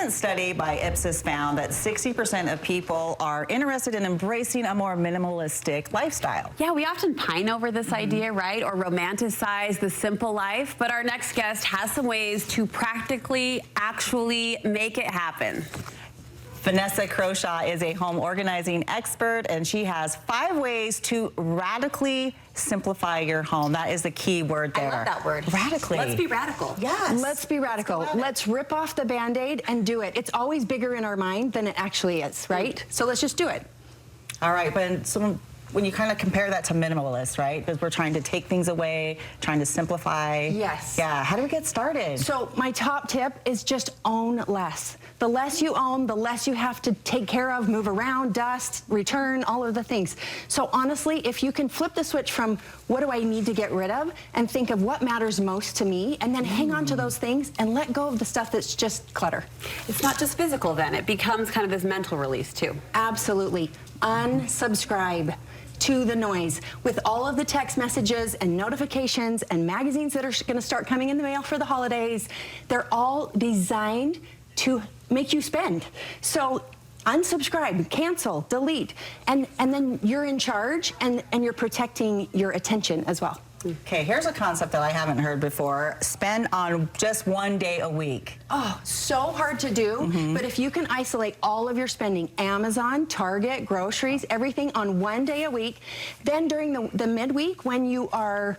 recent study by Ipsos found that 60% of people are interested in embracing a more minimalistic lifestyle. Yeah, we often pine over this idea, right? Or romanticize the simple life, but our next guest has some ways to practically, actually make it happen. Vanessa Croshaw is a home organizing expert, and she has 5 ways to radically simplify your home. That is the key word there. I love that word. Radically. Let's be radical. Yes. Let's be radical. Let's rip off the Band-Aid and do it. It's always bigger in our mind than it actually is, right? So let's just do it. All right, but when you kind of compare that to minimalist, right? Because we're trying to take things away, trying to simplify. Yes. Yeah, how do we get started? So my top tip is just own less. The less you own, the less you have to take care of, move around, dust, return, all of the things. So honestly, if you can flip the switch from what do I need to get rid of and think of what matters most to me, and then hang on to those things and let go of the stuff that's just clutter. It's not just physical then, it becomes kind of this mental release too. Absolutely. Unsubscribe to the noise. With all of the text messages and notifications and magazines that are going to start coming in the mail for the holidays, they're all designed to make you spend. So unsubscribe, cancel, delete, and then you're in charge, and you're protecting your attention as well. Okay, here's a concept that I haven't heard before. Spend on just 1 day a week. Oh, so hard to do, but if you can isolate all of your spending, Amazon, Target, groceries, everything on 1 day a week, then during the midweek when you are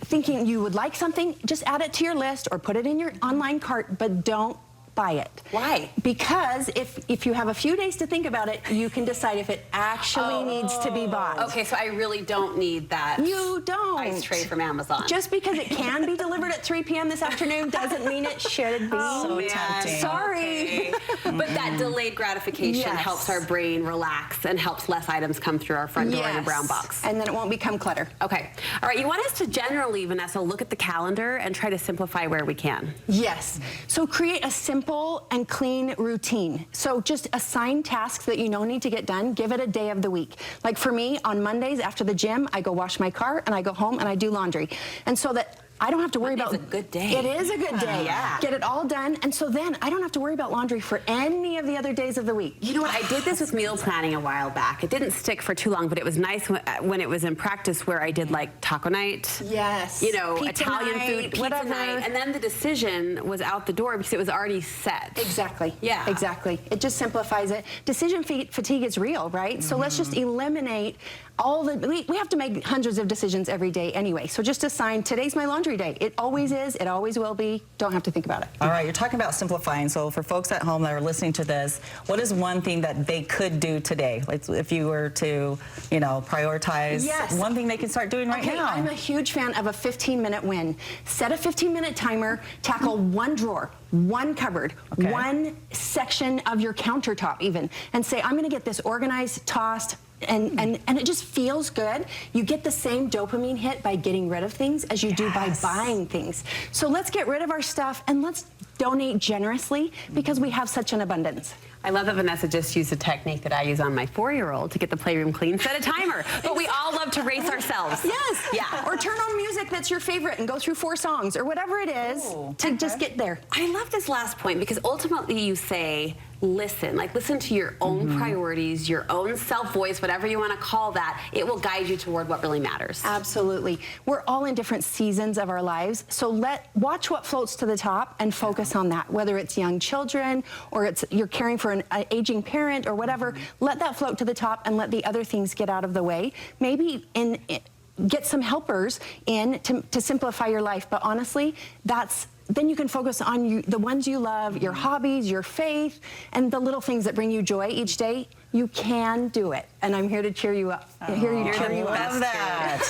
thinking you would like something, just add it to your list or put it in your online cart, but don't buy it. Why? Because if you have a few days to think about it, you can decide if it actually needs to be bought. Okay, so I really don't need that. You don't. Ice tray from Amazon. Just because it can be delivered at 3 p.m. this afternoon doesn't mean it should be. So tempting. Sorry. Okay. But that delayed gratification helps our brain relax and helps less items come through our front door in a brown box. And then it won't become clutter. Okay. All right, you want us to generally, Vanessa, look at the calendar and try to simplify where we can. Yes. So create a simple and clean routine. So just assign tasks that you know need to get done. Give it a day of the week. Like for me, on Mondays after the gym, I go wash my car and I go home and I do laundry. And so that I don't have to worry about... It's a good day. It is a good day. Yeah. Get it all done. And so then I don't have to worry about laundry for any of the other days of the week. You know what? I did this with meal planning a while back. It didn't stick for too long, but it was nice when it was in practice where I did like taco night. Yes. You know, Pizza Italian night, food, pizza whatever. night. And then the decision was out the door because it was already set. Exactly. Yeah. Exactly. It just simplifies it. Decision fatigue is real, right? So let's just eliminate all the... We have to make hundreds of decisions every day anyway. So just assign, today's my laundry day. It always is. It always will be. Don't have to think about it. All right, you're talking about simplifying. So for folks at home that are listening to this, what is one thing that they could do today? Like if you were to, you know, prioritize one thing they can start doing right now. I'm a huge fan of a 15-minute win. Set a 15-minute timer, tackle one drawer, one cupboard, one section of your countertop even, and say, I'm going to get this organized, tossed, and it just feels good. You get the same dopamine hit by getting rid of things as you do by buying things. So let's get rid of our stuff and let's donate generously because we have such an abundance. I love that Vanessa just used a technique that I use on my 4-year-old to get the playroom clean. Set a timer. But we all love to race ourselves. Yes. Yeah. Or turn on music that's your favorite and go through 4 songs or whatever it is to just get there. I love this last point because ultimately you say, listen. Like, listen to your own priorities, your own self-voice, whatever you want to call that. It will guide you toward what really matters. Absolutely. We're all in different seasons of our lives, so watch what floats to the top and focus on that. Whether it's young children or you're caring for an aging parent or whatever, let that float to the top and let the other things get out of the way. Maybe get some helpers in to simplify your life, but honestly, then you can focus on the ones you love, your hobbies, your faith, and the little things that bring you joy each day. You can do it, and I'm here to cheer you up. I love that.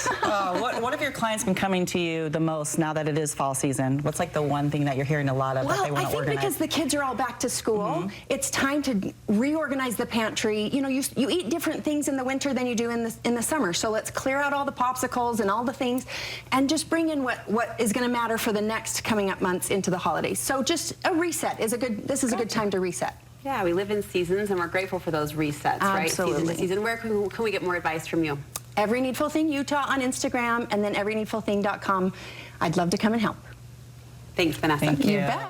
What have your clients been coming to you the most now that it is fall season? What's like the one thing that you're hearing a lot of that they want to organize? Well, I think because the kids are all back to school, it's time to reorganize the pantry. You know, you eat different things in the winter than you do in the summer, so let's clear out all the popsicles and all the things, and just bring in what is going to matter for the next coming up months into the holidays. So just a reset is this is a good time to reset. Yeah, we live in seasons, and we're grateful for those resets, right? Absolutely. Season to season. Where can we get more advice from you? Every Needful Thing Utah on Instagram, and then everyneedfulthing.com. I'd love to come and help. Thanks, Vanessa. Thank you. You bet.